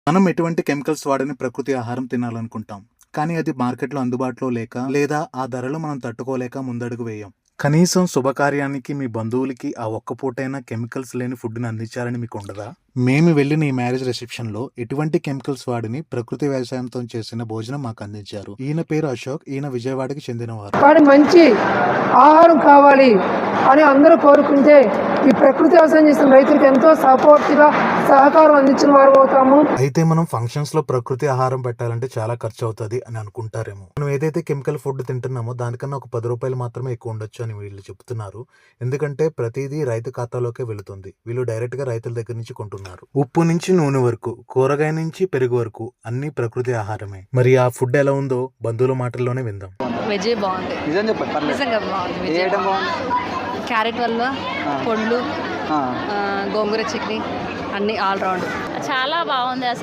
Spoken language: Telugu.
మనం ఎటువంటి కెమికల్స్ వాడని ప్రకృతి ఆహారం తినాలనుకుంటాం. కానీ అది మార్కెట్‌లో అందుబాటులో లేక, లేదా ఆ ధరలు మనం తట్టుకోలేక ముందడుగు వేయం. కనీసం శుభకార్యానికి మీ బంధువులకి ఆ ఒక్క పూటైనా కెమికల్స్ లేని ఫుడ్‌ని అందించాలని మీకుండదా? మేము వెళ్ళిన ఈ మ్యారేజ్ రిసెప్షన్‌లో ఎటువంటి కెమికల్స్ వాడని ప్రకృతి వ్యవసాయంతో చేసిన భోజనం మాకు అందించారు. ఈయన పేరు అశోక్. ఈయన విజయవాడకి చెందినవారు. కానీ మంచి ఆహారం కావాలి అని అందరూ కోరుకుంటే ఈ ప్రకృతి వ్యవసాయం చేసిన రైతులకు ఎంతో సపోర్ట్గా సహకారం అందించిన వారు అవుతాము. అయితే మనం ఫంక్షన్స్ లో ప్రకృతి ఆహారం పెట్టాలంటే చాలా ఖర్చు అవుతుంది అని అనుకుంటారేమో. మనం ఏదైతే కెమికల్ ఫుడ్ తింటున్నామో దానికన్నా ఒక 10 రూపాయలు మాత్రమే ఎక్కువ ఉండొచ్చు అని వీళ్ళు చెప్తున్నారు. ఎందుకంటే ప్రతిదీ రైతు ఖాతాలోకే వెళుతుంది. వీళ్ళు డైరెక్ట్ గా రైతుల దగ్గర నుంచి కొంటున్నారు. ఉప్పు నుంచి నూనె వరకు, కూరగాయ నుంచి పెరుగు వరకు అన్ని ప్రకృతి ఆహారమే. మరి ఆ ఫుడ్ ఎలా ఉందో బంధువుల మాటల్లోనే విందాం. వెజ్ బాగుంది. నిజం చెప్పండి, పర్లేదు. నిజంగా బాగుంది. ఏ వెజ్ ఐటమ్ బాగుంది? క్యారెట్ వల్ల పండ్లు, ఆ. గోంగూర చట్నీ అన్ని ఆల్ రౌండ్ చాలా బాగుంది అసలు.